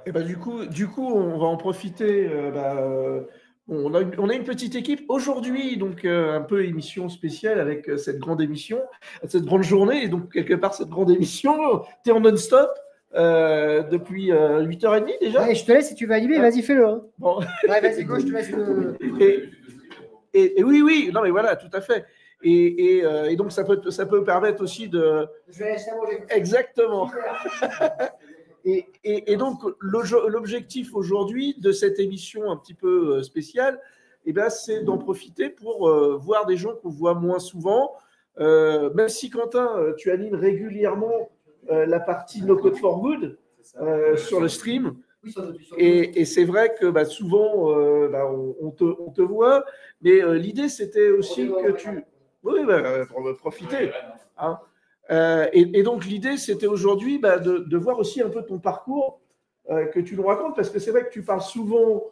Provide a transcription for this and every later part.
Et bah, du coup, on va en profiter. On a une petite équipe aujourd'hui, donc un peu émission spéciale avec cette grande émission, cette grande journée. Et donc, quelque part, cette grande émission, tu es en non-stop depuis 8h30 déjà. Ouais, je te laisse si tu veux animer, vas-y, fais-le. Hein. Bon. Ouais, vas-y, go, je te laisse le. Et oui, oui, non, mais voilà, tout à fait. Et donc, ça peut permettre aussi de. Je vais laisser manger. Exactement. Et donc, l'objectif aujourd'hui de cette émission un petit peu spéciale, eh ben, c'est d'en profiter pour voir des gens qu'on voit moins souvent. Même si, Quentin, tu animes régulièrement la partie No Code for Good sur le stream. Et c'est vrai que bah, souvent, on te voit, mais l'idée, c'était aussi que tu. Oui, pour profiter. Hein. Et donc, l'idée, c'était aujourd'hui de voir aussi un peu ton parcours, que tu nous racontes, parce que c'est vrai que tu parles souvent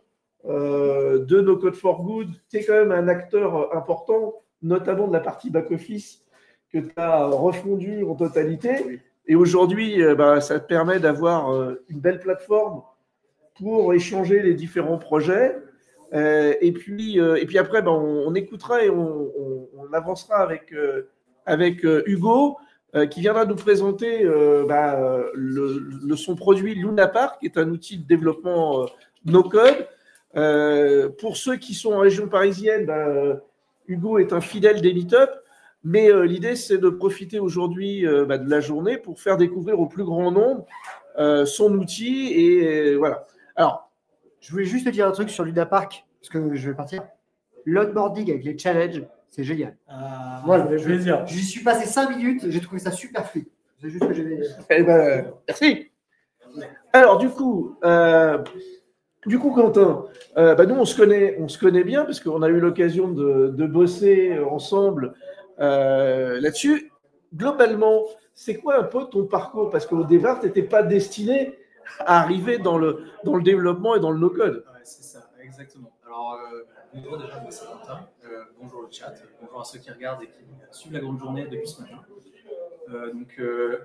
de No Code for Good. Tu es quand même un acteur important, notamment de la partie back-office que tu as refondu en totalité. Et aujourd'hui, ça te permet d'avoir une belle plateforme pour échanger les différents projets. Et puis après, on écoutera et on avancera avec Hugo, qui viendra nous présenter son produit Lunapark, qui est un outil de développement no-code. Pour ceux qui sont en région parisienne, Hugo est un fidèle des meet-up, mais l'idée, c'est de profiter aujourd'hui de la journée pour faire découvrir au plus grand nombre son outil. Et voilà. Alors, je voulais juste te dire un truc sur Lunapark, parce que je vais partir. L'onboarding avec les challenges, c'est génial. Voilà, j'y suis passé 5 minutes, j'ai trouvé ça super fluide. C'est juste ce que j'avais dit. Eh ben, merci. Alors, du coup, Quentin, nous, on se connaît bien parce qu'on a eu l'occasion de bosser ensemble là-dessus. Globalement, c'est quoi un peu ton parcours? Parce qu'au départ, tu n'étais pas destiné à arriver dans le développement et dans le no-code. Ouais, c'est ça, exactement. Alors, bonjour déjà, moi c'est Quentin. Bonjour le chat, bonjour à ceux qui regardent et qui suivent la grande journée depuis ce matin.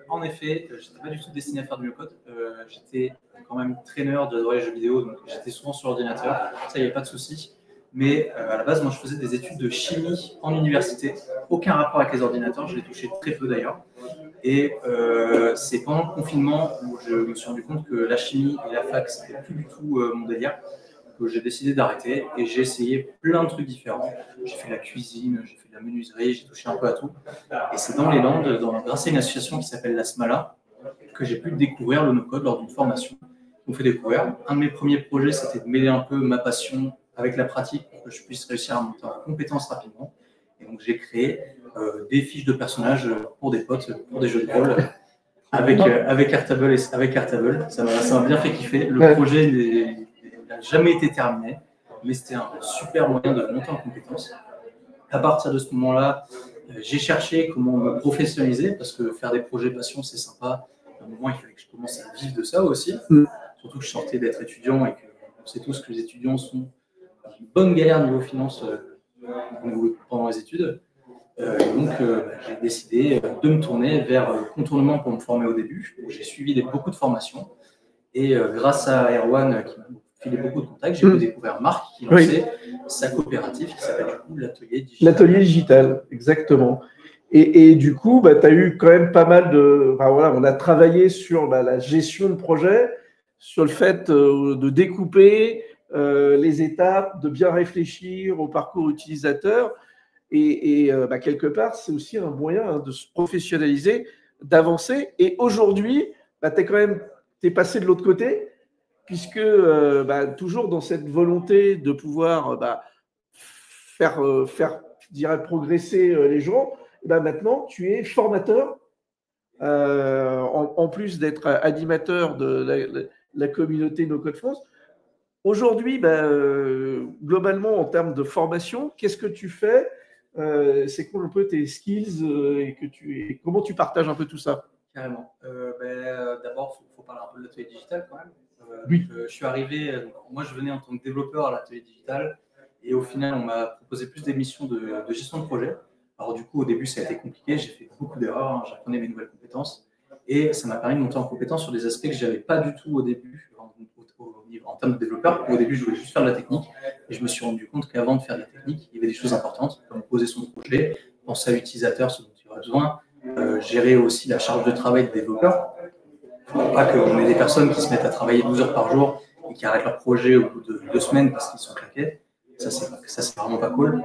En effet, je n'étais pas du tout destiné à faire du no-code. J'étais quand même traîneur de jeux vidéo, donc j'étais souvent sur l'ordinateur, ça, il n'y avait pas de souci. Mais à la base, moi, je faisais des études de chimie en université. Aucun rapport avec les ordinateurs, je l'ai touché très peu d'ailleurs. Et c'est pendant le confinement où je me suis rendu compte que la chimie et la fac, c'était plus du tout mon délire, que j'ai décidé d'arrêter et j'ai essayé plein de trucs différents. J'ai fait la cuisine, j'ai fait de la menuiserie, j'ai touché un peu à tout. Et c'est dans les Landes, grâce à une association qui s'appelle la SMALA, que j'ai pu découvrir le no-code lors d'une formation. On fait découvrir. Un de mes premiers projets, c'était de mêler un peu ma passion avec la pratique pour que je puisse réussir à monter en compétences rapidement. Et donc, j'ai créé des fiches de personnages pour des potes, pour des jeux de rôle, avec Airtable. Ça m'a bien fait kiffer. Le projet n'a jamais été terminé, mais c'était un super moyen de monter en compétences. À partir de ce moment-là, j'ai cherché comment me professionnaliser, parce que faire des projets passion, c'est sympa. À un moment, il fallait que je commence à vivre de ça aussi. Surtout que je sortais d'être étudiant et qu'on sait tous que les étudiants sont une bonne galère niveau finance pendant les études. J'ai décidé de me tourner vers le contournement pour me former au début. J'ai suivi beaucoup de formations. Et grâce à Erwan, qui m'a filé beaucoup de contacts, j'ai pu découvrir Marc qui lançait sa coopérative qui s'appelle du coup l'Atelier Digital. L'Atelier Digital, exactement. Et du coup, tu as eu quand même pas mal de. On a travaillé sur la gestion de projet, sur le fait de découper les étapes, de bien réfléchir au parcours utilisateur. Et quelque part, c'est aussi un moyen de se professionnaliser, d'avancer. Et aujourd'hui, tu es passé de l'autre côté, puisque toujours dans cette volonté de pouvoir faire je dirais, progresser les gens, maintenant, tu es formateur, en plus d'être animateur de la communauté No Code France. Aujourd'hui, globalement, en termes de formation, qu'est-ce que tu fais? C'est quoi un peu tes skills et comment tu partages un peu tout ça? Carrément. D'abord, il faut parler un peu de l'atelier digital quand même. Oui. Je suis arrivé, moi je venais en tant que développeur à l'atelier digital et au final on m'a proposé plus des missions de gestion de projet. Alors du coup au début ça a été compliqué, j'ai fait beaucoup d'erreurs, j'apprenais mes nouvelles compétences et ça m'a permis de monter en compétence sur des aspects que je n'avais pas du tout au début, termes de développeur. Au début, je voulais juste faire de la technique et je me suis rendu compte qu'avant de faire de la technique, il y avait des choses importantes comme poser son projet, penser à l'utilisateur, ce dont il aura besoin, gérer aussi la charge de travail de développeur. Il ne faut pas qu'on ait des personnes qui se mettent à travailler 12 heures par jour et qui arrêtent leur projet au bout de 2 semaines parce qu'ils sont claqués. Ça, c'est vraiment pas cool.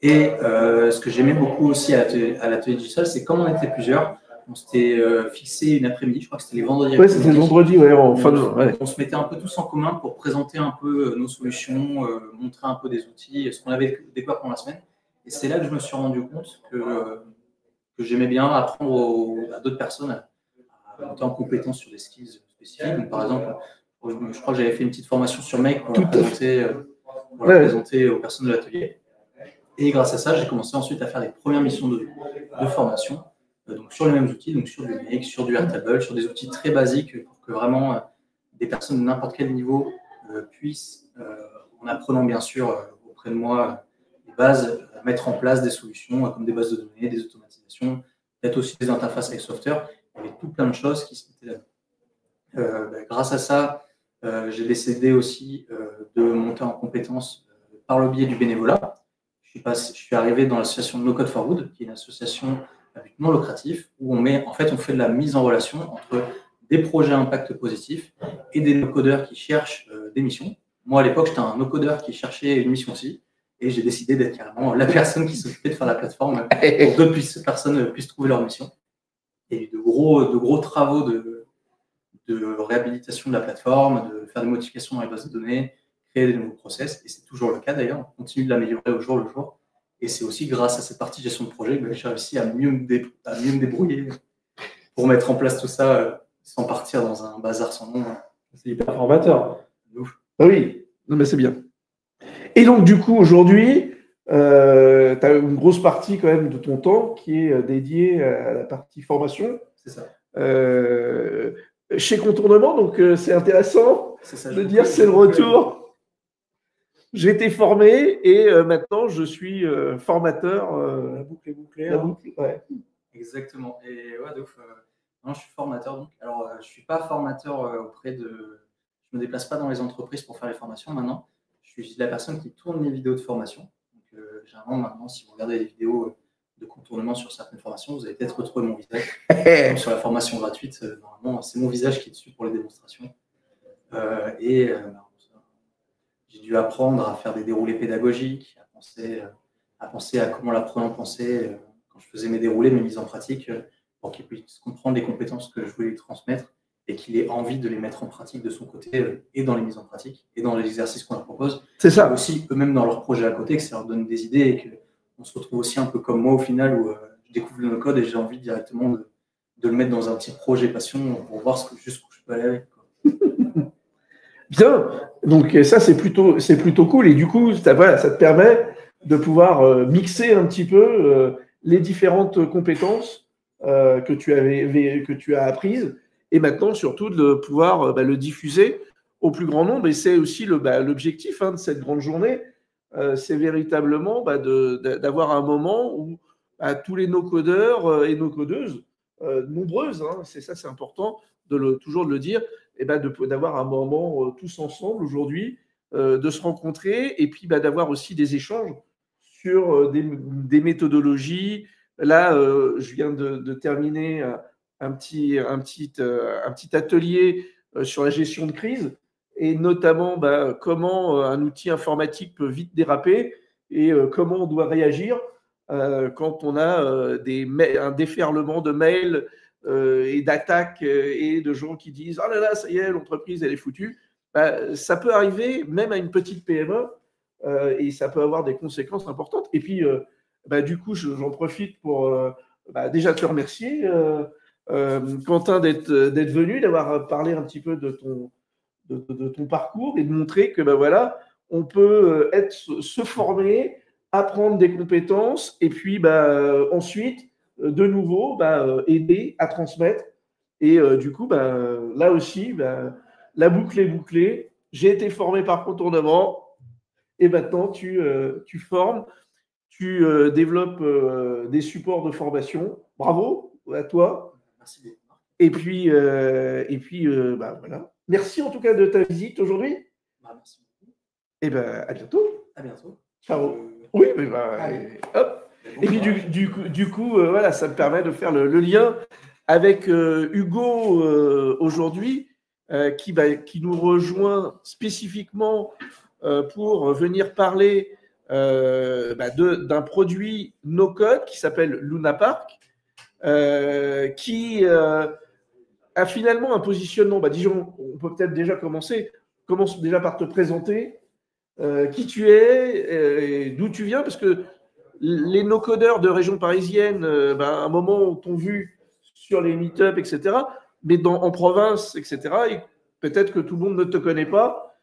Et ce que j'aimais beaucoup aussi à l'atelier digital, c'est comme on était plusieurs, on s'était fixé une après-midi, je crois que c'était les vendredis. Oui, c'était le vendredi, ouais, en fin de. Ouais. On se mettait un peu tous en commun pour présenter un peu nos solutions, montrer un peu des outils, ce qu'on avait découvert pendant la semaine. Et c'est là que je me suis rendu compte que j'aimais bien apprendre à d'autres personnes à monter en compétence sur des skills spécifiques. Donc, par exemple, je crois que j'avais fait une petite formation sur Make pour la présenter aux personnes de l'atelier. Et grâce à ça, j'ai commencé ensuite à faire les premières missions de formation, donc sur les mêmes outils, donc sur du Make, sur du Airtable, sur des outils très basiques pour que vraiment des personnes de n'importe quel niveau puissent, en apprenant bien sûr auprès de moi les bases, mettre en place des solutions comme des bases de données, des automatisations, peut-être aussi des interfaces avec software. Il y avait tout plein de choses qui se mettaient là. Grâce à ça, j'ai décidé aussi de monter en compétences par le biais du bénévolat. Je suis arrivé dans l'association No Code for Good, qui est une association à but non lucratif, où on fait de la mise en relation entre des projets à impact positif et des no-codeurs qui cherchent des missions. Moi, à l'époque, j'étais un no-codeur qui cherchait une mission aussi, et j'ai décidé d'être carrément la personne qui s'occupait de faire la plateforme pour que d'autres personnes puissent trouver leur mission. Et de gros travaux de réhabilitation de la plateforme, de faire des modifications dans les bases de données, créer des nouveaux process, et c'est toujours le cas d'ailleurs, on continue de l'améliorer au jour le jour, et c'est aussi grâce à cette partie gestion de projet que j'ai réussi à mieux me débrouiller pour mettre en place tout ça sans partir dans un bazar sans nom. C'est hyper formateur. Ah oui, non mais c'est bien. Et donc du coup aujourd'hui, tu as une grosse partie quand même de ton temps qui est dédiée à la partie formation. C'est ça. Chez Contournement, donc c'est intéressant de dire c'est le retour. J'ai été formé et maintenant je suis formateur. La boucle est bouclée. La boucle, ouais. Exactement. Et ouais, donc, non, je suis formateur. Donc, alors, je suis pas formateur auprès de. Je me déplace pas dans les entreprises pour faire les formations maintenant. Je suis la personne qui tourne les vidéos de formation. Donc, généralement, maintenant, si vous regardez les vidéos de Contournement sur certaines formations, vous allez peut-être retrouver mon visage. Donc, sur la formation gratuite, normalement, c'est mon visage qui est dessus pour les démonstrations. J'ai dû apprendre à faire des déroulés pédagogiques, à penser à comment l'apprenant pensait quand je faisais mes déroulés, mes mises en pratique, pour qu'il puisse comprendre les compétences que je voulais lui transmettre et qu'il ait envie de les mettre en pratique de son côté et dans les mises en pratique et dans les exercices qu'on leur propose. C'est ça. Et aussi eux-mêmes dans leurs projets à côté, que ça leur donne des idées et qu'on se retrouve aussi un peu comme moi au final où je découvre le no-code et j'ai envie directement de le mettre dans un petit projet passion pour voir jusqu'où je peux aller avec. Bien, donc ça c'est plutôt cool et du coup ça te permet de mixer un petit peu les différentes compétences que tu as apprises et maintenant surtout de pouvoir le diffuser au plus grand nombre et c'est aussi l'objectif de cette grande journée, c'est véritablement d'avoir un moment où tous les no-codeurs et no-codeuses, nombreuses, c'est important toujours de le dire, et d'avoir un moment tous ensemble aujourd'hui, de se rencontrer et puis d'avoir aussi des échanges sur des méthodologies. Là, je viens de terminer un petit atelier sur la gestion de crise et notamment comment un outil informatique peut vite déraper et comment on doit réagir quand on a un déferlement de mails et d'attaques et de gens qui disent « Ah là là, ça y est, l'entreprise, elle est foutue ». Ça peut arriver même à une petite PME et ça peut avoir des conséquences importantes. Et puis, du coup, j'en profite pour déjà te remercier, Quentin, d'être venu, d'avoir parlé un petit peu de ton parcours et de montrer que on peut se former, apprendre des compétences et puis ensuite, de nouveau, aider à transmettre. Et du coup, là aussi, la boucle est bouclée. J'ai été formé par Contournement et maintenant, tu formes, tu développes des supports de formation. Bravo à toi. Merci beaucoup. Et puis voilà. Merci en tout cas de ta visite aujourd'hui. merci beaucoup. Et ben, à bientôt. À bientôt. Ciao. Oui, mais hop. Et puis du coup, voilà, ça me permet de faire le lien avec Hugo aujourd'hui, qui nous rejoint spécifiquement pour venir parler d'un produit no-code qui s'appelle Luna Park, qui a finalement un positionnement. Disons, on peut peut-être déjà commencer. Commence déjà par te présenter. Qui tu es, d'où tu viens, parce que les no-codeurs de région parisienne, à un moment, t'ont vu sur les meet-up, etc. Mais en province, etc., et peut-être que tout le monde ne te connaît pas.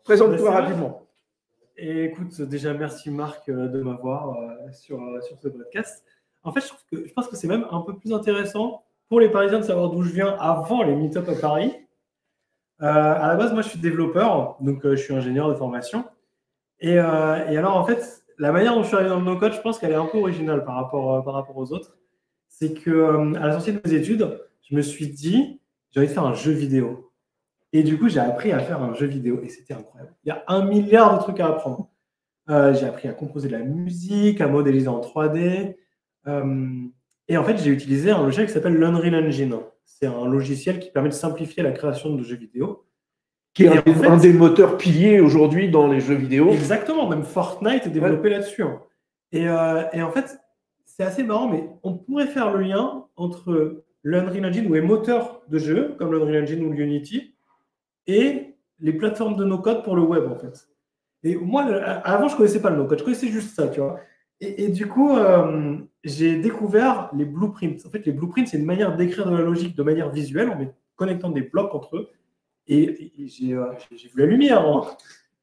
Présente-toi rapidement. Et écoute, déjà, merci Marc de m'avoir sur ce podcast. En fait, je pense que c'est même un peu plus intéressant pour les Parisiens de savoir d'où je viens avant les meet-up à Paris. À la base, moi, je suis développeur, donc je suis ingénieur de formation. Et alors, en fait, la manière dont je suis arrivé dans le no-code, je pense qu'elle est un peu originale par rapport aux autres. C'est que à la sortie de mes études, je me suis dit, j'ai envie de faire un jeu vidéo. Et du coup, j'ai appris à faire un jeu vidéo et c'était incroyable. Il y a 1 milliard de trucs à apprendre. J'ai appris à composer de la musique, à modéliser en 3D. Et en fait, j'ai utilisé un logiciel qui s'appelle l'Unreal Engine. C'est un logiciel qui permet de simplifier la création de jeux vidéo. Qui est un des moteurs piliers aujourd'hui dans les jeux vidéo. Exactement, même Fortnite est développé là-dessus. Et en fait, c'est assez marrant, mais on pourrait faire le lien entre l'Unreal Engine ou les moteurs de jeu, comme l'Unreal Engine ou l'Unity, et les plateformes de no-code pour le web, en fait. Et moi, avant, je ne connaissais pas le no-code, je connaissais juste ça, tu vois. Et du coup, j'ai découvert les blueprints. En fait, les blueprints, c'est une manière d'écrire de la logique de manière visuelle, en connectant des blocs entre eux. Et j'ai vu la lumière.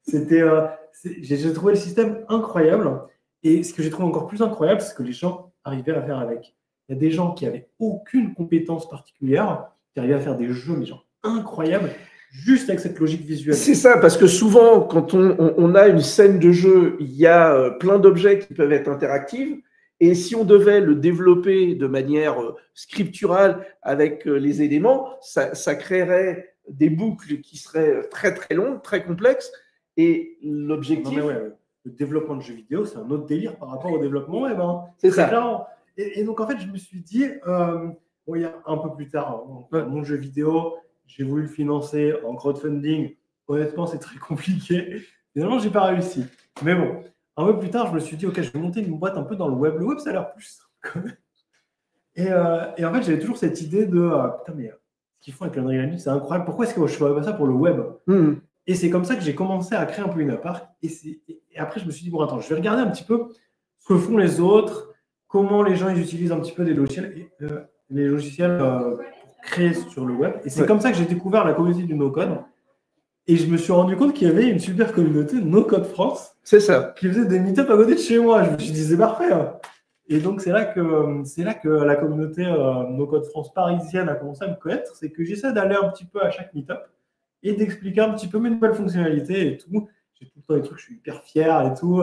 J'ai trouvé le système incroyable. Et ce que j'ai trouvé encore plus incroyable, c'est ce que les gens arrivaient à faire avec. Il y a des gens qui n'avaient aucune compétence particulière, qui arrivaient à faire des jeux, mais genre incroyables, juste avec cette logique visuelle. C'est ça, parce que souvent, quand on a une scène de jeu, il y a plein d'objets qui peuvent être interactifs. Et si on devait le développer de manière scripturale avec les éléments, ça créerait des boucles qui seraient très très longues, très complexes. Et l'objectif… Le développement de jeux vidéo, c'est un autre délire par rapport au développement web. C'est ça. Clair. Et donc, en fait, je me suis dit, il y a un peu plus tard, mon jeu vidéo, j'ai voulu le financer en crowdfunding. Honnêtement, c'est très compliqué. Finalement, je n'ai pas réussi. Mais bon, un peu plus tard, je me suis dit, OK, je vais monter une boîte un peu dans le web. Le web, ça a l'air plus simple. Et en fait, j'avais toujours cette idée de, putain, mais ce qu'ils font avec l'Unreal Engine, c'est incroyable. Pourquoi est-ce que je ne ferais pas ça pour le web? Et c'est comme ça que j'ai commencé à créer un peu Luna Park. Et après, je me suis dit, bon, attends, je vais regarder un petit peu ce que font les autres, comment les gens ils utilisent un petit peu des logiciels, pour créer sur le web. Et c'est comme ça que j'ai découvert la communauté du no-code. Et je me suis rendu compte qu'il y avait une super communauté no-code France. C'est ça. Qui faisait des meet-up à côté de chez moi. Je me suis dit, c'est parfait. Et donc, c'est là que la communauté no-code France parisienne a commencé à me connaître. C'est que j'essaie d'aller un petit peu à chaque meet-up et d'expliquer un petit peu mes nouvelles fonctionnalités et tout. J'ai tout le temps des trucs, je suis hyper fier et tout.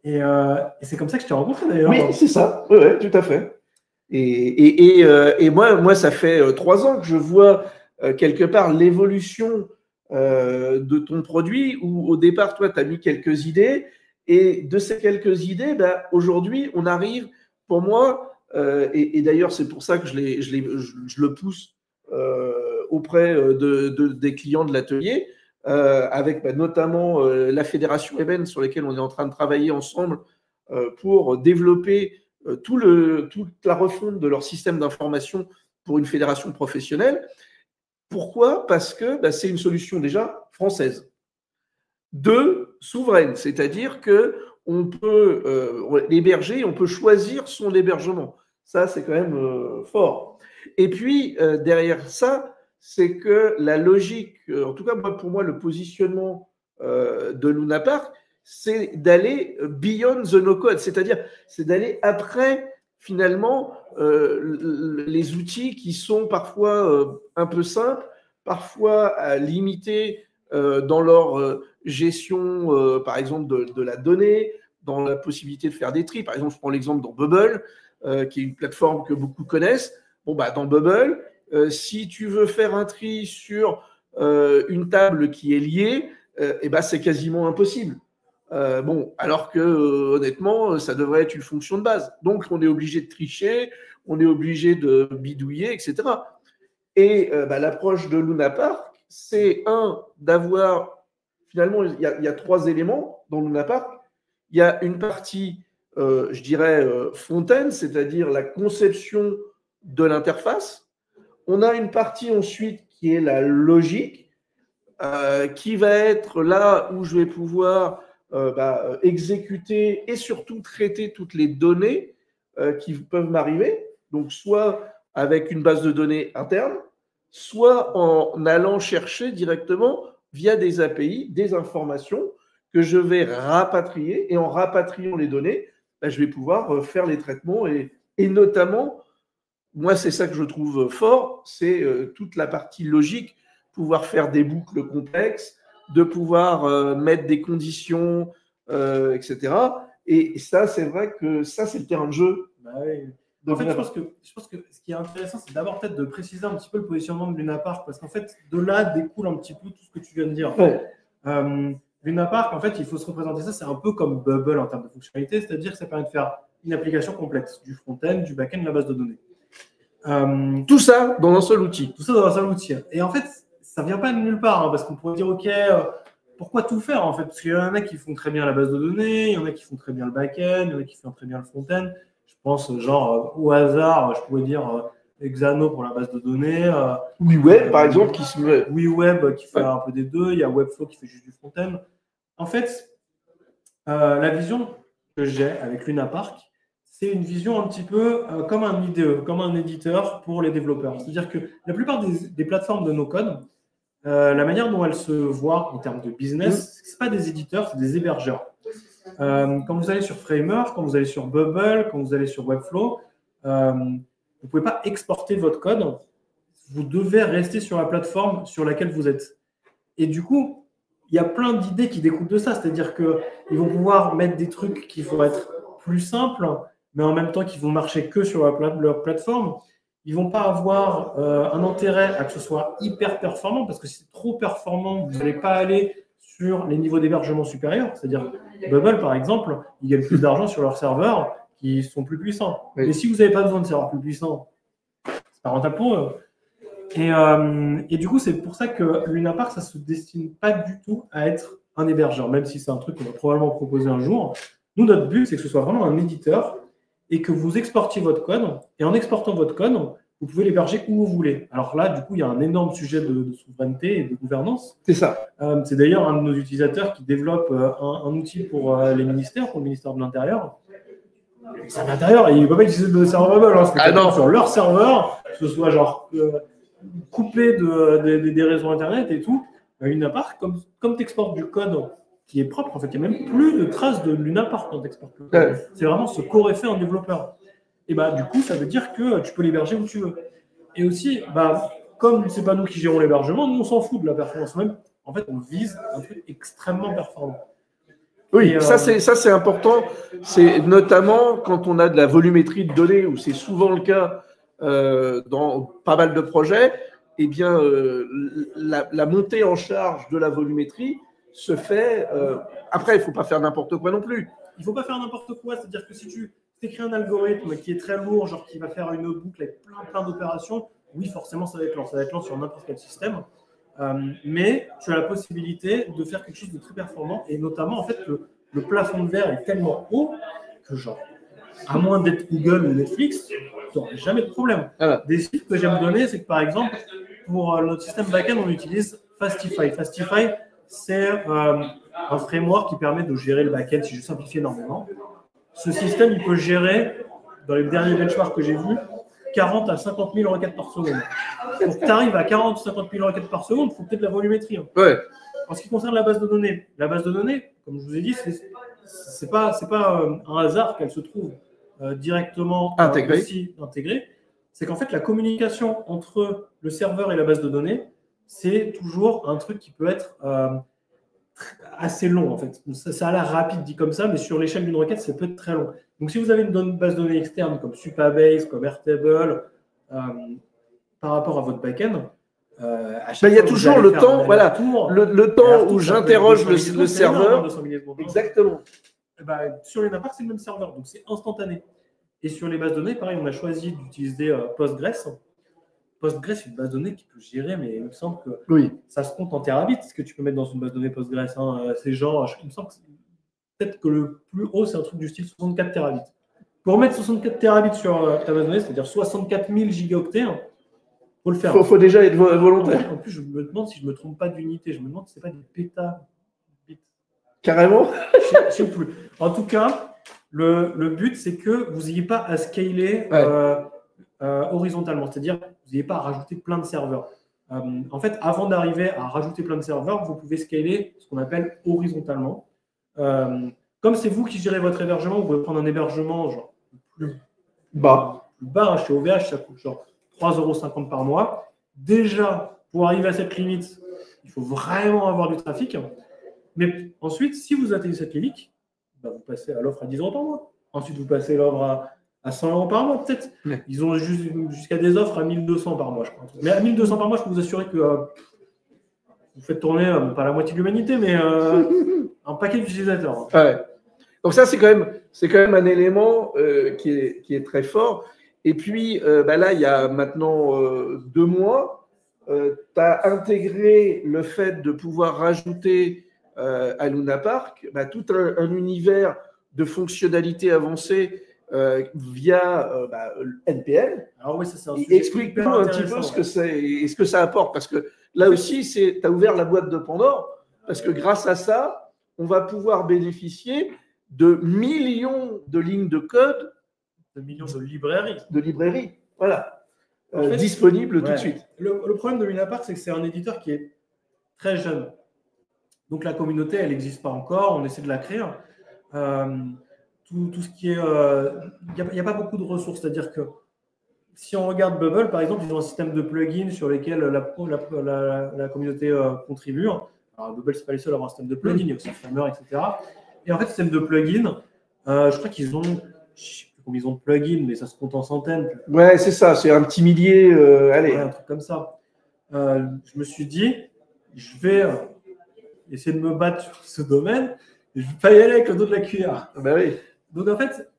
Et c'est comme ça que je t'ai rencontré d'ailleurs. Oui, c'est ça. Oui, tout à fait. Et moi, ça fait 3 ans que je vois quelque part l'évolution de ton produit où au départ, toi, tu as mis quelques idées. Et de ces quelques idées, aujourd'hui, on arrive, pour moi, et d'ailleurs, c'est pour ça que je le pousse auprès des clients de l'atelier, avec notamment la fédération Eben sur lesquelles on est en train de travailler ensemble pour développer toute la refonte de leur système d'information pour une fédération professionnelle. Pourquoi? Parce que c'est une solution déjà française. 2, souveraine, c'est-à-dire qu'on peut l'héberger, on peut choisir son hébergement. Ça, c'est quand même fort. Et puis, derrière ça, c'est que la logique, en tout cas, pour moi, le positionnement de Luna Park, c'est d'aller beyond the no-code, c'est-à-dire c'est d'aller après, finalement, les outils qui sont parfois un peu simples, parfois limités dans leur gestion, par exemple, de la donnée, dans la possibilité de faire des tris. Par exemple, je prends l'exemple dans Bubble, qui est une plateforme que beaucoup connaissent. Dans Bubble, si tu veux faire un tri sur une table qui est liée, c'est quasiment impossible. Alors que honnêtement, ça devrait être une fonction de base. Donc, on est obligé de tricher, on est obligé de bidouiller, etc. Et l'approche de Luna Park, c'est d'avoir, finalement, il y a 3 éléments dans Luna Park. Il y a une partie, je dirais, front-end, c'est-à-dire la conception de l'interface. On a une partie ensuite qui est la logique, qui va être là où je vais pouvoir exécuter et surtout traiter toutes les données qui peuvent m'arriver. Donc, soit avec une base de données interne, soit en allant chercher directement via des API, des informations que je vais rapatrier. Et en rapatriant les données, je vais pouvoir faire les traitements et notamment, moi, c'est ça que je trouve fort, c'est toute la partie logique, pouvoir faire des boucles complexes, de pouvoir mettre des conditions, etc. Et ça, c'est vrai que ça, c'est le terrain de jeu. Oui. En fait, je pense que ce qui est intéressant, c'est d'abord peut-être de préciser un petit peu le positionnement de Luna Park, parce qu'en fait, de là découle un petit peu tout ce que tu viens de dire. Ouais. Luna Park, en fait, il faut se représenter ça, c'est un peu comme Bubble en termes de fonctionnalité, c'est-à-dire que ça permet de faire une application complexe, du front-end, du back-end, de la base de données. Tout ça dans un seul outil. Tout ça dans un seul outil. Et en fait, ça ne vient pas de nulle part, parce qu'on pourrait dire, OK, pourquoi tout faire en fait? Parce qu'il y en a qui font très bien la base de données, il y en a qui font très bien le back-end, il y en a qui font très bien le front-end. Je pense, genre, au hasard, je pourrais dire Exano pour la base de données. WeWeb, par exemple, qui se met. WeWeb qui fait un peu des deux, il y a Webflow qui fait juste du front-end. En fait, la vision que j'ai avec Luna Park, c'est une vision un petit peu comme un IDE, comme un éditeur pour les développeurs. C'est-à-dire que la plupart des plateformes de no-code, la manière dont elles se voient en termes de business, ce pas des éditeurs, c'est des hébergeurs. Quand vous allez sur Framework, quand vous allez sur Bubble, quand vous allez sur Webflow, vous ne pouvez pas exporter votre code. Vous devez rester sur la plateforme sur laquelle vous êtes. Et du coup, il y a plein d'idées qui découlent de ça. C'est-à-dire qu'ils vont pouvoir mettre des trucs qui vont être plus simples, mais en même temps qui vont marcher que sur leur plateforme. Ils ne vont pas avoir un intérêt à que ce soit hyper performant, parce que si c'est trop performant, vous n'allez pas aller sur les niveaux d'hébergement supérieurs. C'est-à-dire Bubble, par exemple, ils gagnent plus d'argent sur leurs serveurs qui sont plus puissants. Oui. Mais si vous n'avez pas besoin de serveurs plus puissants, c'est pas rentable pour eux. Et du coup, c'est pour ça que Luna Park, ça ne se destine pas du tout à être un hébergeur, même si c'est un truc qu'on va probablement proposer un jour. Nous, notre but, c'est que ce soit vraiment un éditeur et que vous exportiez votre code. Et en exportant votre code, vous pouvez l'héberger où vous voulez. Alors là, du coup, il y a un énorme sujet de souveraineté et de gouvernance. C'est ça. C'est d'ailleurs un de nos utilisateurs qui développe un outil pour les ministères, pour le ministère de l'Intérieur. C'est à l'intérieur, il ne peut pas utiliser de serveur Bubble. Hein, sur leur serveur, que ce soit genre coupé des réseaux Internet et tout. Luna Park, comme tu exportes du code qui est propre, en fait, il n'y a même plus de traces de Luna Park quand tu exportes le code. Ouais. C'est vraiment ce qu'aurait fait un développeur. Et du coup, ça veut dire que tu peux l'héberger où tu veux. Et aussi, comme ce n'est pas nous qui gérons l'hébergement, nous, on s'en fout de la performance même. En fait, on vise un truc extrêmement performant. Oui, ça c'est important. C'est notamment quand on a de la volumétrie de données, où c'est souvent le cas dans pas mal de projets, eh bien, la montée en charge de la volumétrie se fait… après, il ne faut pas faire n'importe quoi non plus. Il ne faut pas faire n'importe quoi. C'est-à-dire que si tu écris un algorithme qui est très lourd, genre qui va faire une boucle avec plein d'opérations, oui, forcément, ça va être lent. Ça va être lent sur n'importe quel système. Mais tu as la possibilité de faire quelque chose de très performant. Et notamment, en fait, le plafond de verre est tellement haut que, genre, à moins d'être Google ou Netflix, tu n'auras jamais de problème. Des chiffres que j'aime donner, c'est que, par exemple, pour notre système backend, on utilise Fastify. Fastify, c'est un framework qui permet de gérer le backend, si je simplifie énormément. Ce système, il peut gérer, dans les derniers benchmarks que j'ai vus, 40 à 50 000 requêtes par seconde. Pour que tu arrives à 40 ou 50 000 requêtes par seconde, il faut peut-être de la volumétrie. Hein. Ouais. En ce qui concerne la base de données, comme je vous ai dit, c'est pas un hasard qu'elle se trouve directement intégrée. C'est qu'en fait, la communication entre le serveur et la base de données, c'est toujours un truc qui peut être assez long, en fait. Ça a l'air rapide dit comme ça, mais sur l'échelle d'une requête, ça peut être très long. Donc, si vous avez une base de données externe comme Supabase, comme Airtable, par rapport à votre backend, Il y a toujours le temps, voilà, le temps où j'interroge le serveur. Exactement. Sur Lunapark, c'est le même serveur, donc c'est instantané. Et sur les bases de données, pareil, on a choisi d'utiliser Postgres. Postgres, c'est une base de données qui peut gérer, mais il me semble que ça se compte en terabits, ce que tu peux mettre dans une base de données Postgres. C'est genre, il me semble que peut-être que le plus haut, c'est un truc du style 64 terabits. Pour mettre 64 terabits sur ta base de données, c'est-à-dire 64 000 gigaoctets, il faut le faire. Il faut déjà être volontaire. En plus, je me demande si je ne me trompe pas d'unité. Je me demande si ce n'est pas des pétabits. Carrément. Je ne sais plus. En tout cas, le but, c'est que vous n'ayez pas à scaler horizontalement. C'est-à-dire, vous n'ayez pas à rajouter plein de serveurs. En fait, avant d'arriver à rajouter plein de serveurs, vous pouvez scaler ce qu'on appelle horizontalement. Comme c'est vous qui gérez votre hébergement, vous pouvez prendre un hébergement genre plus bas. Chez OVH, ça coûte genre 3,50 € par mois. Déjà, pour arriver à cette limite, il faut vraiment avoir du trafic. Mais ensuite, si vous atteignez cette limite, vous passez à l'offre à 10 € par mois. Ensuite, vous passez l'offre à 100 € par mois, peut-être. Ils ont jusqu'à des offres à 1200 par mois, je crois. Mais à 1200 par mois, je peux vous assurer que vous faites tourner, pas la moitié de l'humanité, mais un paquet d'utilisateurs. Ouais. Donc ça, c'est quand même un élément qui est très fort. Et puis, là, il y a maintenant 2 mois, tu as intégré le fait de pouvoir rajouter à Lunapark tout un univers de fonctionnalités avancées via NPM. Alors oui, c'est un sujet. Explique-nous un petit peu ce que c'est et ce que ça apporte. Parce que là aussi, tu as ouvert la boîte de Pandore, parce que grâce à ça, on va pouvoir bénéficier de millions de lignes de code, de millions de librairies. Voilà. Disponibles tout de suite. Le problème de Lunapark, c'est que c'est un éditeur qui est très jeune. Donc la communauté, elle n'existe pas encore, on essaie de la créer. Tout ce qui est... Il n'y a pas beaucoup de ressources, c'est-à-dire que si on regarde Bubble, par exemple, ils ont un système de plugins sur lesquels la communauté contribue. Alors Bubble, ce n'est pas les seuls à avoir un système de plugins, il y a aussi Framer, etc. Et en fait, le système de plugins, je crois qu'ils ont... Je ne sais plus combien ils ont de plugins, mais ça se compte en centaines. Ouais, c'est ça, c'est un petit millier. Allez. Ouais, un truc comme ça. Je me suis dit, je vais essayer de me battre sur ce domaine. Je ne vais pas y aller avec le dos de la cuillère. Oui. Donc, en fait,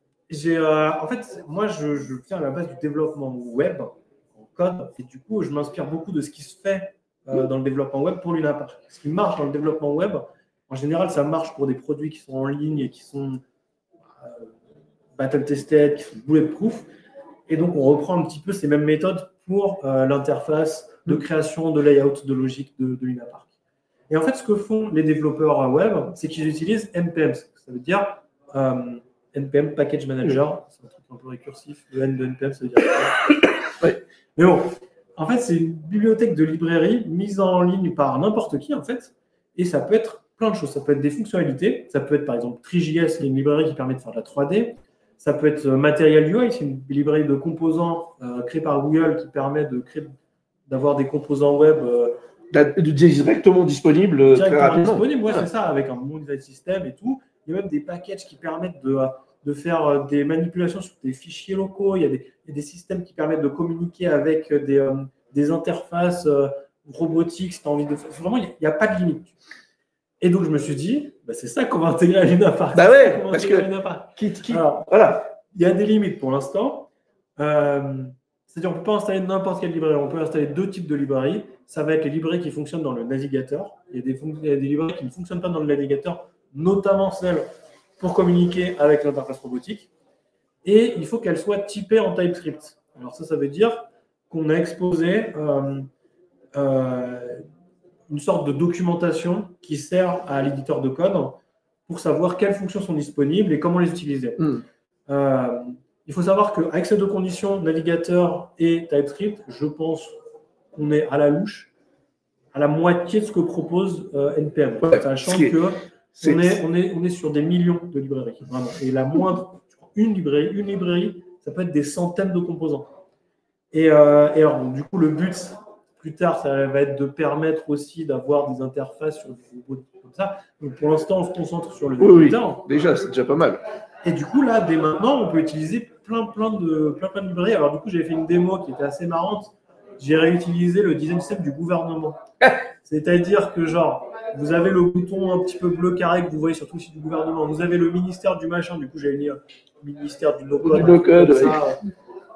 moi, je viens à la base du développement web en code. Et du coup, je m'inspire beaucoup de ce qui se fait dans le développement web pour Lunapark. Ce qui marche dans le développement web, en général, ça marche pour des produits qui sont en ligne et qui sont battle-tested, qui sont bulletproof. Et donc, on reprend un petit peu ces mêmes méthodes pour l'interface de création, de layout, de logique de Lunapark. Et en fait, ce que font les développeurs web, c'est qu'ils utilisent NPM. Ça veut dire NPM Package Manager. C'est un truc un peu récursif. Le N de NPM, ça veut dire ouais. Mais bon, en fait, c'est une bibliothèque de librairie mise en ligne par n'importe qui, en fait. Et ça peut être plein de choses. Ça peut être des fonctionnalités. Ça peut être, par exemple, Three.js, qui est une librairie qui permet de faire de la 3D. Ça peut être Material UI, c'est une librairie de composants créée par Google qui permet d'avoir des composants web directement disponibles très rapidement. Disponible, c'est ça, avec un bon design system et tout. Il y a même des packages qui permettent de faire des manipulations sur des fichiers locaux. Il y a des systèmes qui permettent de communiquer avec des interfaces robotiques. Si tu as envie de faire. Vraiment, il n'y a pas de limite. Et donc, je me suis dit, c'est ça qu'on va intégrer à Lunapark. Parce que Alors, voilà, il y a des limites pour l'instant. C'est-à-dire qu'on ne peut pas installer n'importe quelle librairie. On peut installer 2 types de librairies. Ça va être les librairies qui fonctionnent dans le navigateur. Il y a des librairies qui ne fonctionnent pas dans le navigateur, notamment celles pour communiquer avec l'interface robotique. Et il faut qu'elles soient typées en TypeScript. Alors ça veut dire qu'on a exposé une sorte de documentation qui sert à l'éditeur de code pour savoir quelles fonctions sont disponibles et comment les utiliser. Il faut savoir qu'avec ces 2 conditions, navigateur et TypeScript, je pense qu'on est à la louche, à la moitié de ce que propose NPM. Sachant qu'on est sur des millions de librairies. Vraiment. Et la moindre, une librairie, ça peut être des centaines de composants. Et alors, du coup, le but, plus tard, ça va être de permettre aussi d'avoir des interfaces sur des robots comme ça. Donc, pour l'instant, on se concentre sur le navigateur. Oui, déjà, c'est déjà pas mal. Et du coup, là, dès maintenant, on peut utiliser plein de librairies. Alors, du coup, j'avais fait une démo qui était assez marrante j'ai réutilisé le design system du gouvernement. C'est-à-dire que, genre, vous avez le bouton un petit peu bleu carré que vous voyez sur tout le site du gouvernement. Vous avez le ministère du machin. Du coup, j'allais dire ministère du no-code. Du no-code,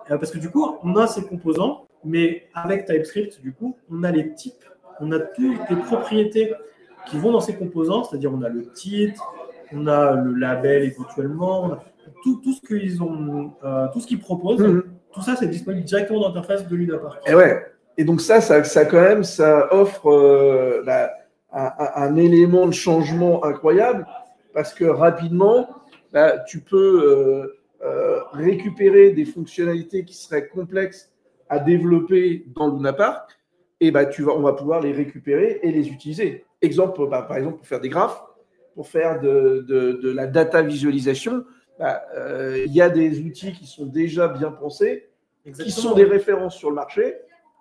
parce que du coup, on a ces composants, mais avec TypeScript, du coup, on a les types, on a toutes les propriétés qui vont dans ces composants. C'est-à-dire, on a le titre, on a le label éventuellement, on a tout ce qu'ils ont, tout ce qu'ils proposent. Tout ça, c'est disponible directement dans l'interface de Lunapark. Et ouais. Et donc ça quand même, ça offre un élément de changement incroyable parce que rapidement, tu peux récupérer des fonctionnalités qui seraient complexes à développer dans Lunapark et on va pouvoir les récupérer et les utiliser. Exemple, par exemple, pour faire des graphes, pour faire de la data visualisation, il y a des outils qui sont déjà bien pensés, qui sont des références sur le marché.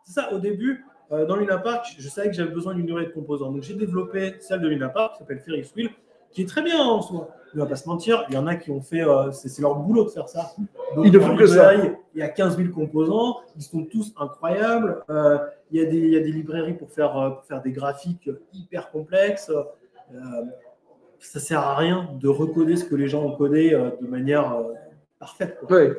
C'est ça, au début, dans Lunapark, je savais que j'avais besoin d'une librairie de composants. Donc, j'ai développé celle de Lunapark, qui s'appelle Ferris Wheel, qui est très bien en soi. On ne va pas se mentir, il y en a qui ont fait, c'est leur boulot de faire ça. Donc, ils ne font que ça. Il y a 15 000 composants, ils sont tous incroyables. Il y a des librairies pour faire des graphiques hyper complexes. Ça ne sert à rien de recoder ce que les gens ont codé de manière parfaite, quoi. Ouais.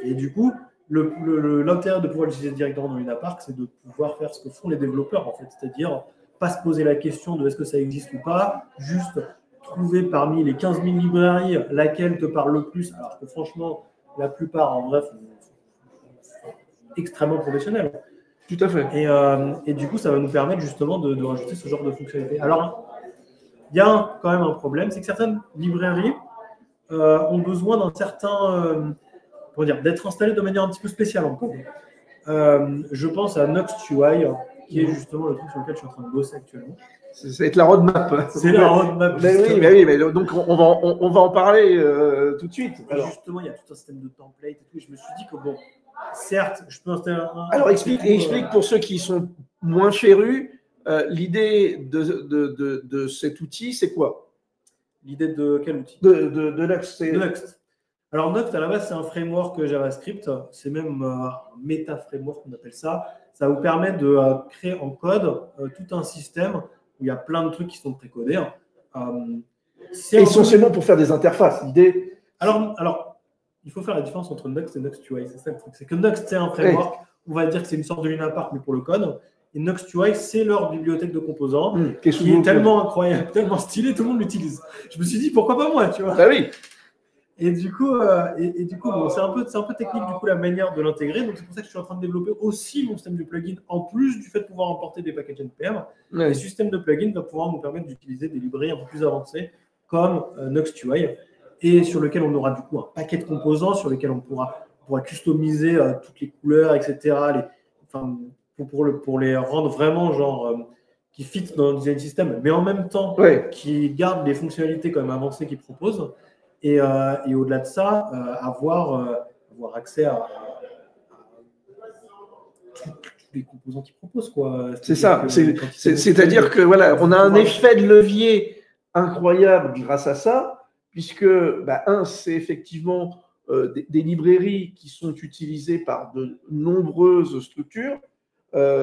Et du coup, l'intérêt de pouvoir l'utiliser directement dans Lunapark, c'est de pouvoir faire ce que font les développeurs, en fait. C'est-à-dire, pas se poser la question de est-ce que ça existe ou pas, juste trouver parmi les 15 000 librairies laquelle te parle le plus, alors que franchement, la plupart, en vrai, sont extrêmement professionnels. Tout à fait. Et du coup, ça va nous permettre justement de rajouter ce genre de fonctionnalité. Alors, il y a quand même un problème, c'est que certaines librairies ont besoin d'un certain... d'être installées de manière un petit peu spéciale en code. Je pense à Nuxt.UI, qui est justement le truc sur lequel je suis en train de bosser actuellement. Ça va être la roadmap. C'est la roadmap. Oui, mais donc on va en parler tout de suite. Alors. Justement, il y a tout un système de template et tout. Et je me suis dit que bon, certes, je peux installer un. Alors explique pour ceux qui sont moins férus, l'idée de cet outil, c'est quoi? L'idée de quel outil? De Nuxt. De Nuxt. Alors Nuxt, à la base, c'est un framework JavaScript. C'est même un méta-framework, on appelle ça. Ça vous permet de créer en code tout un système où il y a plein de trucs qui sont précodés. Essentiellement pour faire des interfaces. L'idée. Alors, il faut faire la différence entre Nuxt et Nuxt.UI. C'est ça le truc. C'est que Nuxt, c'est un framework. On va dire que c'est une sorte de Lunapark, mais pour le code. Et Nuxt.UI, c'est leur bibliothèque de composants qui est tellement incroyable, tellement stylé, tout le monde l'utilise. Je me suis dit, pourquoi pas moi, tu vois? Bah oui. Et du coup, bon, c'est un peu technique du coup la manière de l'intégrer. Donc c'est pour ça que je suis en train de développer aussi mon système de plugin en plus du fait de pouvoir importer des packages NPM. Ouais. Le système de plugin va pouvoir nous permettre d'utiliser des librairies un peu plus avancées comme Nuxt.UI et sur lequel on aura du coup un paquet de composants sur lesquels on pourra customiser toutes les couleurs, etc. Pour les rendre vraiment genre qui fit dans le design system, mais en même temps qui gardent les fonctionnalités quand même avancées qu'ils proposent. Et au-delà de ça, avoir accès à tous les composants qu'ils proposent, quoi. C'est ça. C'est-à-dire que voilà, on a un effet de levier incroyable grâce à ça, puisque c'est effectivement des librairies qui sont utilisées par de nombreuses structures.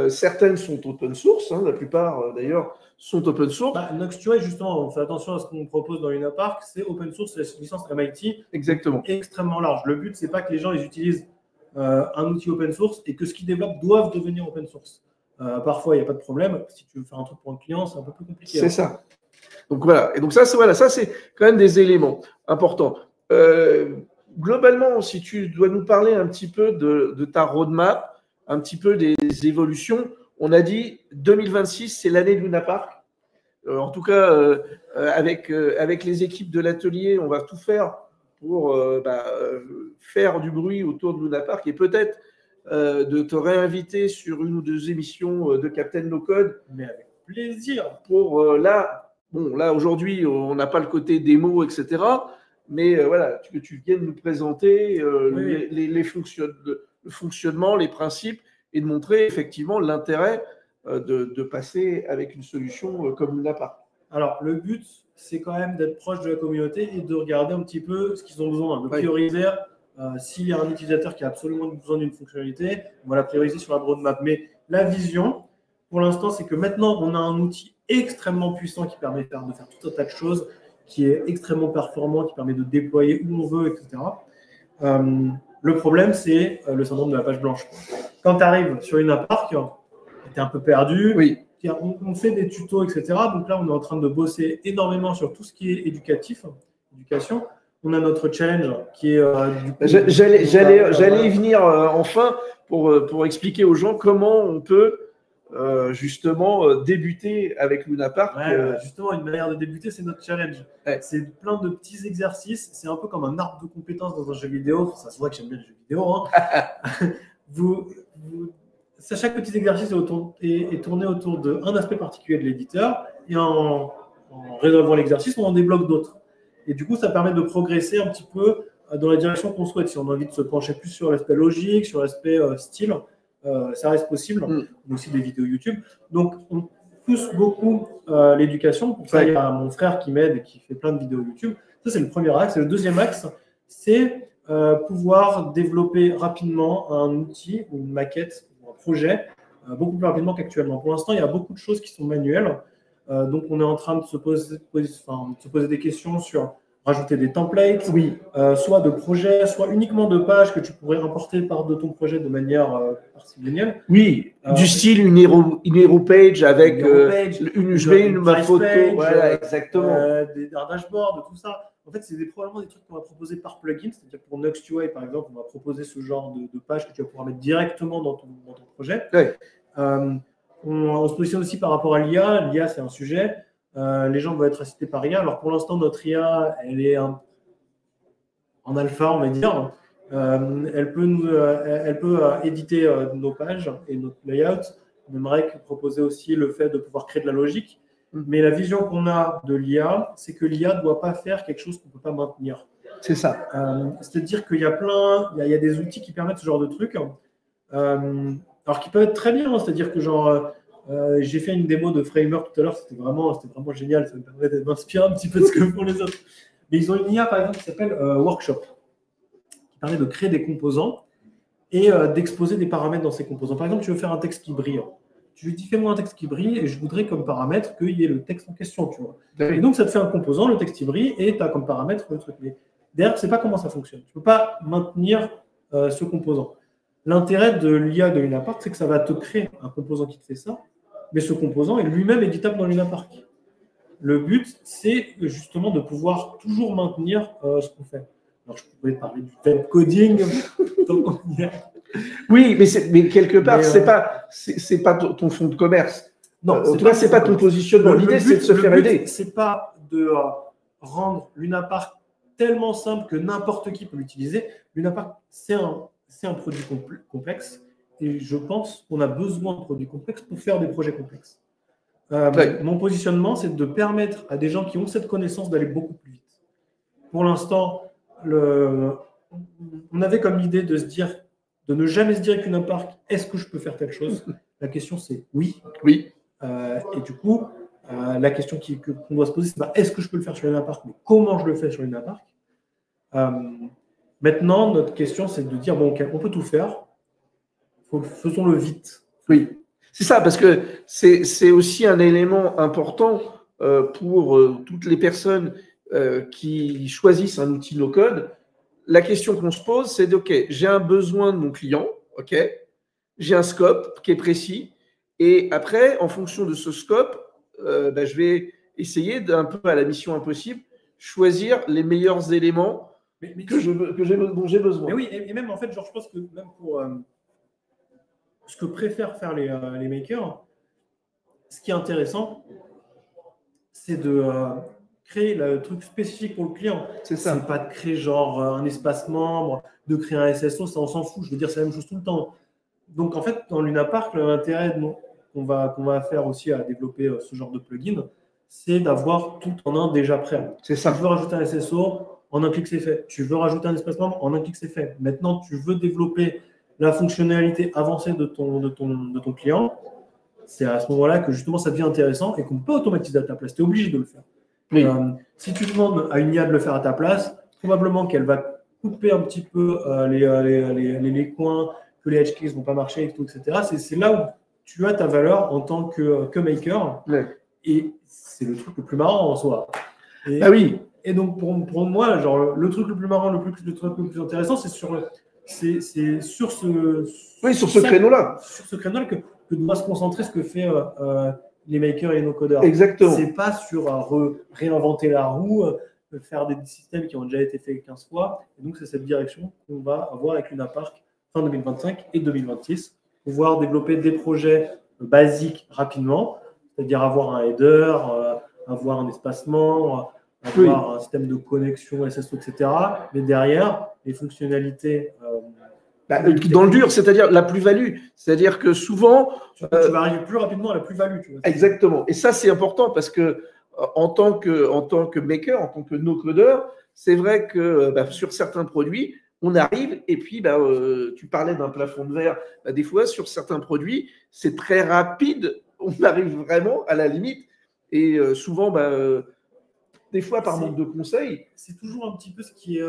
Certaines sont open source, la plupart d'ailleurs sont open source. Nuxt.UI, justement, on fait attention à ce qu'on propose dans Lunapark, c'est open source, c'est la licence MIT. Exactement. Extrêmement large. Le but, c'est pas que les gens ils utilisent un outil open source et que ce qu'ils développent doivent devenir open source. Parfois, il n'y a pas de problème. Si tu veux faire un truc pour un client, c'est un peu plus compliqué. C'est ça. Donc voilà. Et donc ça, c'est quand même des éléments importants. Globalement, si tu dois nous parler un petit peu de ta roadmap, un petit peu des évolutions. On a dit 2026, c'est l'année de Lunapark. En tout cas, avec les équipes de l'atelier, on va tout faire pour faire du bruit autour de Lunapark et peut-être de te réinviter sur une ou deux émissions de Captain No Code. Mais avec plaisir. Pour là, aujourd'hui, on n'a pas le côté démo, etc. Mais voilà, que tu viennes nous présenter le fonctionnement, les principes, et de montrer effectivement l'intérêt de passer avec une solution comme Lunapark. Alors, le but, c'est quand même d'être proche de la communauté et de regarder un petit peu ce qu'ils ont besoin, de prioriser S'il y a un utilisateur qui a absolument besoin d'une fonctionnalité, on va la prioriser sur la roadmap. Mais la vision, pour l'instant, c'est que maintenant, on a un outil extrêmement puissant qui permet de faire tout un tas de choses, qui est extrêmement performant, qui permet de déployer où on veut, etc. Le problème, c'est le syndrome de la page blanche. Quand tu arrives sur une App-Arc, tu es un peu perdu. Oui. On fait des tutos, etc. Donc là, on est en train de bosser énormément sur tout ce qui est éducation. On a notre challenge qui est… J'allais y venir enfin pour expliquer aux gens comment on peut justement débuter avec Luna Park. Justement, une manière de débuter, c'est notre challenge. Ouais. C'est plein de petits exercices. C'est un peu comme un arbre de compétences dans un jeu vidéo. Ça se voit que j'aime bien les jeux vidéo. Chaque petit exercice est tourné autour d'un aspect particulier de l'éditeur. Et en résolvant l'exercice, on en débloque d'autres. Et du coup, ça permet de progresser un petit peu dans la direction qu'on souhaite. Si on a envie de se pencher plus sur l'aspect logique, sur l'aspect style, ça reste possible. On a aussi des vidéos YouTube. Donc, on pousse beaucoup l'éducation. Pour ça, il y a mon frère qui m'aide et qui fait plein de vidéos YouTube. Ça, c'est le premier axe. Et le deuxième axe, c'est pouvoir développer rapidement un outil ou une maquette ou un projet beaucoup plus rapidement qu'actuellement. Pour l'instant, il y a beaucoup de choses qui sont manuelles. Donc, on est en train de se poser des questions sur rajouter des templates, soit de projets, soit uniquement de pages que tu pourrais importer de ton projet de manière parcimoniale. Oui, du style une hero page avec ma photo. Voilà, exactement. Un dashboard, tout ça. En fait, c'est probablement des trucs qu'on va proposer par plugin. C'est-à-dire pour Nuxt.UI, par exemple, on va proposer ce genre de page que tu vas pouvoir mettre directement dans ton projet. Ouais. On se positionne aussi par rapport à l'IA. L'IA, c'est un sujet. Les gens vont être assistés par IA. Alors, pour l'instant, notre IA, elle est en alpha, on va dire. Elle peut éditer nos pages et notre layout. On aimerait proposer aussi le fait de pouvoir créer de la logique. Mais la vision qu'on a de l'IA, c'est que l'IA ne doit pas faire quelque chose qu'on ne peut pas maintenir. C'est ça. C'est-à-dire qu'il y a des outils qui permettent ce genre de trucs. Alors, qui peuvent être très bien. C'est-à-dire que j'ai fait une démo de Framer tout à l'heure, c'était vraiment génial, ça me permet de m'inspirer un petit peu de ce que font les autres. Mais ils ont une IA par exemple qui s'appelle Workshop, qui permet de créer des composants et d'exposer des paramètres dans ces composants. Par exemple, tu veux faire un texte qui brille. Tu lui dis fais-moi un texte qui brille et je voudrais comme paramètre qu'il y ait le texte en question, tu vois. Et donc ça te fait un composant, le texte qui brille et tu as comme paramètre le truc. Mais derrière, tu ne sais pas comment ça fonctionne. Tu ne peux pas maintenir ce composant. L'intérêt de l'IA de Luna Park, c'est que ça va te créer un composant qui te fait ça, mais ce composant est lui-même éditable dans Luna Park. Le but, c'est justement de pouvoir toujours maintenir ce qu'on fait. Alors, je pourrais parler du web coding. Oui, mais quelque part, c'est pas ton fonds de commerce. Non, en tout cas, c'est pas ton positionnement. L'idée, c'est de se faire aider. C'est pas de rendre Luna Park tellement simple que n'importe qui peut l'utiliser. Luna Park, c'est un produit complexe. Et je pense qu'on a besoin de produits complexes pour faire des projets complexes. Mon positionnement, c'est de permettre à des gens qui ont cette connaissance d'aller beaucoup plus vite. Pour l'instant, on avait comme idée de ne jamais se dire avec Luna Park, est-ce que je peux faire telle chose? La question, c'est oui. Oui. Et du coup, la question qu'on doit se poser, c'est pas est-ce que je peux le faire sur Luna Park, mais comment je le fais sur Luna Park? Maintenant, notre question, c'est de dire, bon, ok, on peut tout faire. Faisons-le vite. Oui, c'est ça, parce que c'est aussi un élément important pour toutes les personnes qui choisissent un outil no-code. La question qu'on se pose, c'est OK, j'ai un besoin de mon client, OK, j'ai un scope qui est précis, et après, en fonction de ce scope, je vais essayer d'un peu à la mission impossible, choisir les meilleurs éléments dont j'ai besoin. Mais oui, et même en fait, je pense que même pour ce que préfèrent faire les makers, ce qui est intéressant, c'est de créer le truc spécifique pour le client. C'est ça. C'est pas de créer genre un espace membre, de créer un SSO, ça on s'en fout. Je veux dire, c'est la même chose tout le temps. Donc en fait, dans Luna Park, l'intérêt qu'on va faire aussi à développer ce genre de plugin, c'est d'avoir tout en un déjà prêt. C'est ça. Tu veux rajouter un SSO, en un clic c'est fait. Tu veux rajouter un espace membre, en un clic c'est fait. Maintenant, tu veux développer la fonctionnalité avancée de ton client, c'est à ce moment-là que justement ça devient intéressant et qu'on peut automatiser à ta place. Tu es obligé de le faire. Oui. Si tu demandes à une IA de le faire à ta place, probablement qu'elle va couper un petit peu les coins, que les edge cases ne vont pas marcher, et tout, etc. C'est là où tu as ta valeur en tant que maker. Ouais. Et c'est le truc le plus marrant en soi. Ah oui. Et donc, pour moi, genre, le truc le plus marrant, le truc le plus intéressant, c'est sur ce créneau-là. Sur ce créneau-là que doit se concentrer ce que fait les makers et les no-codeurs. Exactement. C'est pas sur réinventer la roue, faire des systèmes qui ont déjà été faits 15 fois. Et donc, c'est cette direction qu'on va avoir avec Lunapark fin 2025 et 2026. Pouvoir développer des projets basiques rapidement, c'est-à-dire avoir un header, avoir un espacement, avoir un système de connexion SSO, etc. Mais derrière, les fonctionnalités… dans le dur, c'est-à-dire la plus-value. C'est-à-dire que souvent… Tu vas arriver plus rapidement à la plus-value. Exactement. Et ça, c'est important parce que en tant que maker, en tant que no-codeur, c'est vrai que sur certains produits, on arrive et puis tu parlais d'un plafond de verre. Des fois, sur certains produits, c'est très rapide. On arrive vraiment à la limite. Et souvent, des fois, par manque de conseils. C'est toujours un petit peu ce qui est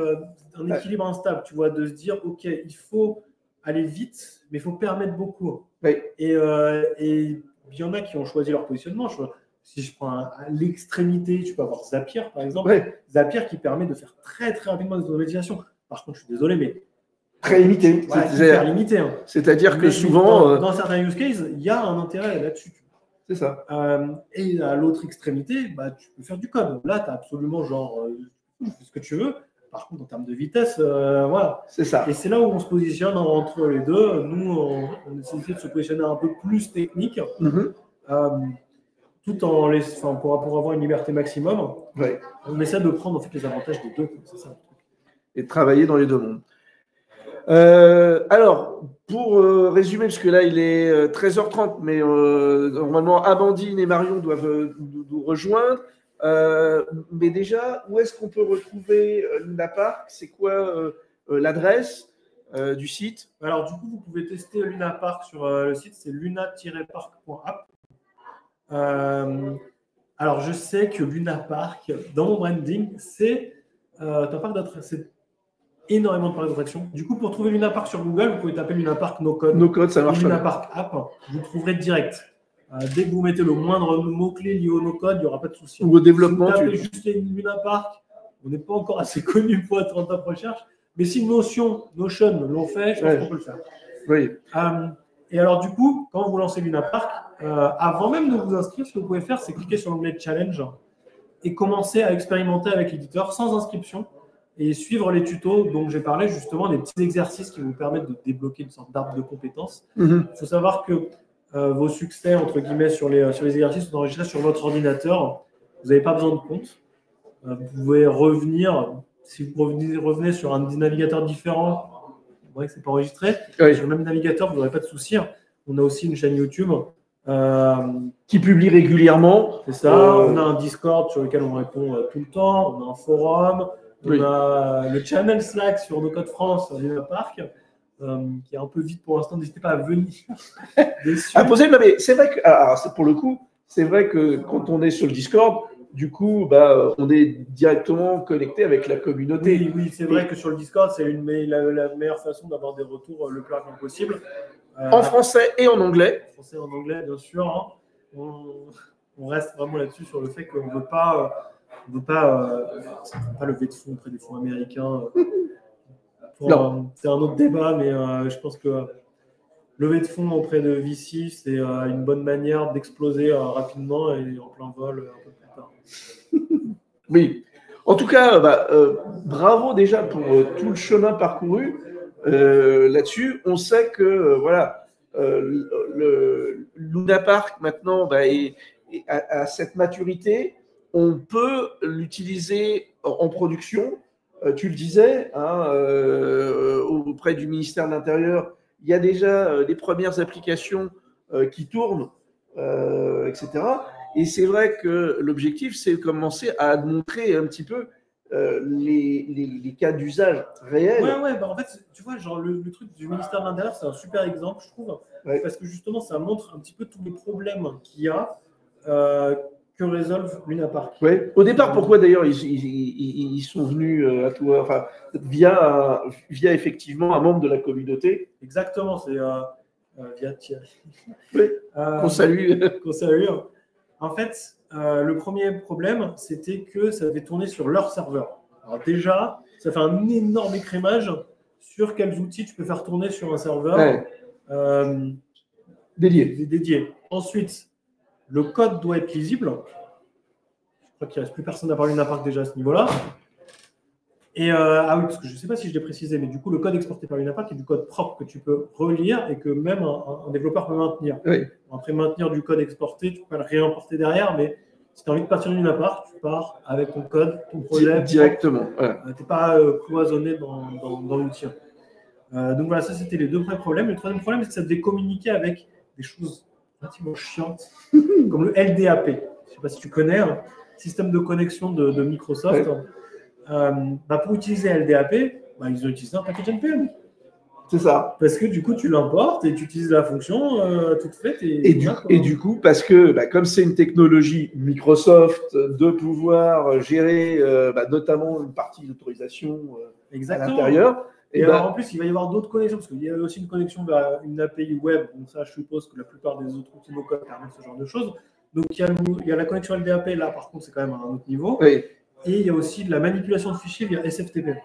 un équilibre instable, tu vois, de se dire, OK, il faut aller vite, mais il faut permettre beaucoup. Oui. Et il y en a qui ont choisi leur positionnement. Si je prends à l'extrémité, tu peux avoir Zapier, par exemple. Ouais. Zapier qui permet de faire très, très rapidement des automatisations. Par contre, je suis désolé, mais… Très limité. Hyper limité. Hein. C'est-à-dire que souvent… Dans certains use cases, il y a un intérêt là-dessus. C'est ça. Et à l'autre extrémité, tu peux faire du code. Là, tu as absolument ce que tu veux. Par contre, en termes de vitesse, voilà. C'est ça. Et c'est là où on se positionne entre les deux. Nous, on essaie de se positionner un peu plus technique, tout en pour avoir une liberté maximum. Ouais. On essaie de prendre en fait les avantages des deux. C'est ça. Et de travailler dans les deux mondes. Alors, pour résumer, parce que là, il est 13h30, mais normalement, Amandine et Marion doivent nous rejoindre. Mais déjà, où est-ce qu'on peut retrouver Lunapark? C'est quoi l'adresse du site? Alors, du coup, vous pouvez tester Lunapark sur le site, c'est luna-park.app. Alors, je sais que Lunapark, dans mon branding, c'est un parc d'attraction. Énormément de parcs d'attraction. Du coup, pour trouver Lunapark sur Google, vous pouvez taper Lunapark no-code. No-code, ça marche. Lunapark app, vous trouverez direct. Dès que vous mettez le moindre mot-clé lié au no-code, il n'y aura pas de souci. Ou au développement. Si vous tapez juste Lunapark, on n'est pas encore assez connu pour être en top recherche. Mais si Notion l'ont fait, je pense qu'on peut le faire. Oui. Et alors, du coup, quand vous lancez Lunapark, avant même de vous inscrire, ce que vous pouvez faire, c'est cliquer sur l'onglet Challenge et commencer à expérimenter avec l'éditeur sans inscription et suivre les tutos dont j'ai parlé, justement, des petits exercices qui vous permettent de débloquer une sorte d'arbre de compétences. Il faut savoir que vos succès, entre guillemets, sur les exercices sont enregistrés sur votre ordinateur. Vous n'avez pas besoin de compte. Vous pouvez revenir, si vous revenez sur un navigateur différent, vous voyez que ce n'est pas enregistré. Oui. Sur le même navigateur, vous n'aurez pas de souci. On a aussi une chaîne YouTube qui publie régulièrement. C'est ça. On a un Discord sur lequel on répond tout le temps. On a un forum. On a le channel Slack sur No Code France, Lunapark, qui est un peu vide pour l'instant. N'hésitez pas à venir. Mais c'est vrai que, pour le coup, c'est vrai que quand on est sur le Discord, du coup, on est directement connecté avec la communauté. Oui, c'est vrai que sur le Discord, c'est la meilleure façon d'avoir des retours le plus rapidement possible. En français et en anglais. En français et en anglais, bien sûr. Hein. On reste vraiment là-dessus sur le fait qu'on ne veut pas. On ne veut pas lever de fonds auprès des fonds américains. C'est un autre débat, mais je pense que lever de fonds auprès de VC, c'est une bonne manière d'exploser rapidement et en plein vol un peu plus tard. Oui. En tout cas, bravo déjà pour tout le chemin parcouru là-dessus. On sait que le Lunapark maintenant a cette maturité. On peut l'utiliser en production. Tu le disais, auprès du ministère de l'Intérieur, il y a déjà les premières applications qui tournent, etc. Et c'est vrai que l'objectif, c'est de commencer à montrer un petit peu les cas d'usage réels. En fait, tu vois, genre le truc du ministère de l'Intérieur, c'est un super exemple, je trouve, parce que justement, ça montre un petit peu tous les problèmes qu'il y a. que résolve Luna Park. Ouais. Au départ, pourquoi d'ailleurs ils sont venus à toi, enfin, via effectivement un membre de la communauté. Exactement, c'est via Thierry. Oui, qu'on salue. Qu'on salue. En fait, le premier problème, c'était que ça devait tourner sur leur serveur. Alors déjà, ça fait un énorme écrémage sur quels outils tu peux faire tourner sur un serveur dédié. Ensuite, le code doit être lisible. Je crois qu'il ne reste plus personne à parler Luna Park déjà à ce niveau-là. Et oui, parce que je ne sais pas si je l'ai précisé, mais du coup, le code exporté par Luna Park est du code propre que tu peux relire et que même un développeur peut maintenir. Oui. Après maintenir du code exporté, tu peux pas le réimporter derrière, mais si tu as envie de partir de Luna Park, tu pars avec ton code, ton projet. Directement. Voilà. Tu n'es pas cloisonné dans l'outil. Donc voilà, ça c'était les deux vrais problèmes. Le troisième problème, c'est que ça devait communiquer avec des choses relativement chiantes, comme le LDAP. Je ne sais pas si tu connais, système de connexion de Microsoft. Ouais. Pour utiliser LDAP, ils ont utilisé un package NPM. C'est ça. Parce que du coup, tu l'importes et tu utilises la fonction toute faite. Et du coup, parce que comme c'est une technologie Microsoft, de pouvoir gérer notamment une partie d'autorisation à l'intérieur. Et alors, en plus, il va y avoir d'autres connexions, parce qu'il y a aussi une connexion vers une API web. Donc ça, je suppose que la plupart des autres outils no-code permettent ce genre de choses. Donc il y a la connexion LDAP, là par contre, c'est quand même à un autre niveau. Oui. Et il y a aussi de la manipulation de fichiers via SFTP.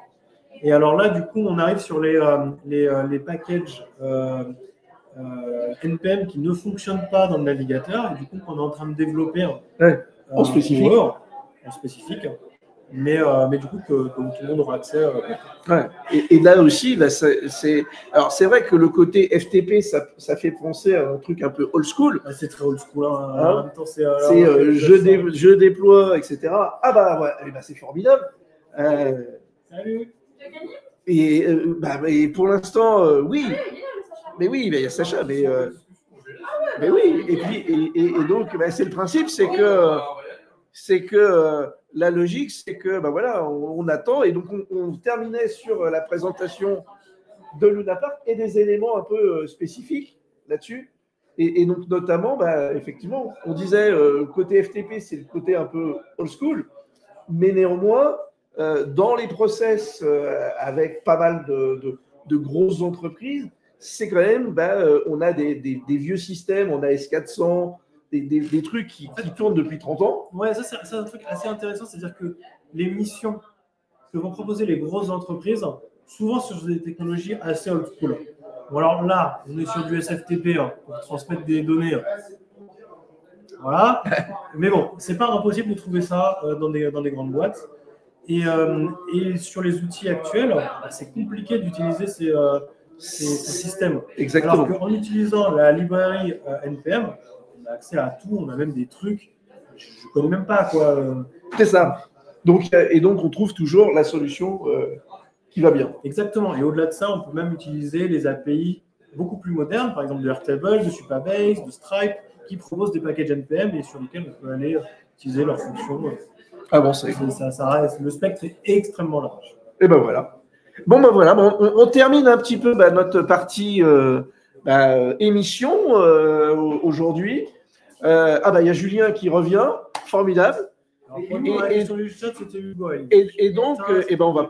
Et alors là, du coup, on arrive sur les packages NPM qui ne fonctionnent pas dans le navigateur. Et du coup, on est en train de développer en spécifique. Mais du coup, que tout le monde aura accès. Et là aussi, alors c'est vrai que le côté FTP, ça fait penser à un truc un peu old school. C'est très old school. En même temps, c'est je déploie, etc. C'est formidable. Salut. Et pour l'instant, oui. Mais oui, il y a Sacha. Mais oui. Et puis, et donc, c'est le principe, c'est que la logique, c'est que on attend. Et donc, on terminait sur la présentation de Luna Park et des éléments un peu spécifiques là-dessus. Et donc, notamment, effectivement, on disait côté FTP, c'est le côté un peu old school. Mais néanmoins, dans les process avec pas mal de grosses entreprises, c'est quand même, on a des vieux systèmes, on a S400, des trucs qui tournent depuis 30 ans. Ouais, ça c'est un truc assez intéressant, c'est-à-dire que les missions que vont proposer les grosses entreprises, souvent sur des technologies assez old school. Bon, alors là, on est sur du SFTP pour transmettre des données. Voilà. Mais bon, c'est pas impossible de trouver ça dans des grandes boîtes. Et sur les outils actuels, c'est compliqué d'utiliser ces systèmes. Exactement. Alors qu'en utilisant la librairie NPM, on a accès à tout, on a même des trucs, je ne connais même pas quoi. C'est ça. Donc on trouve toujours la solution qui va bien. Exactement. Et au-delà de ça, on peut même utiliser les API beaucoup plus modernes, par exemple de Airtable, de Supabase, de Stripe, qui proposent des packages NPM et sur lesquels on peut aller utiliser leurs fonctions. Avancer. Ça reste, le spectre est extrêmement large. Et voilà. On termine un petit peu notre partie émission aujourd'hui. Il y a Julien qui revient, formidable. Sur le chat, c'était Hugo. Et donc, on va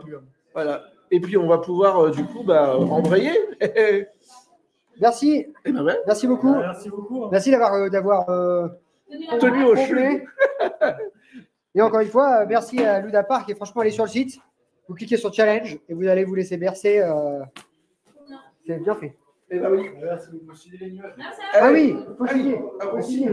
voilà. Et puis on va pouvoir du coup embrayer. Merci. Merci beaucoup. Merci beaucoup. Merci d'avoir tenu au cheveu. Et encore une fois, merci à Luna Park. Et franchement, allez sur le site, vous cliquez sur Challenge et vous allez vous laisser bercer. C'est bien fait. Oui. Merci beaucoup. Ah oui, il faut signer.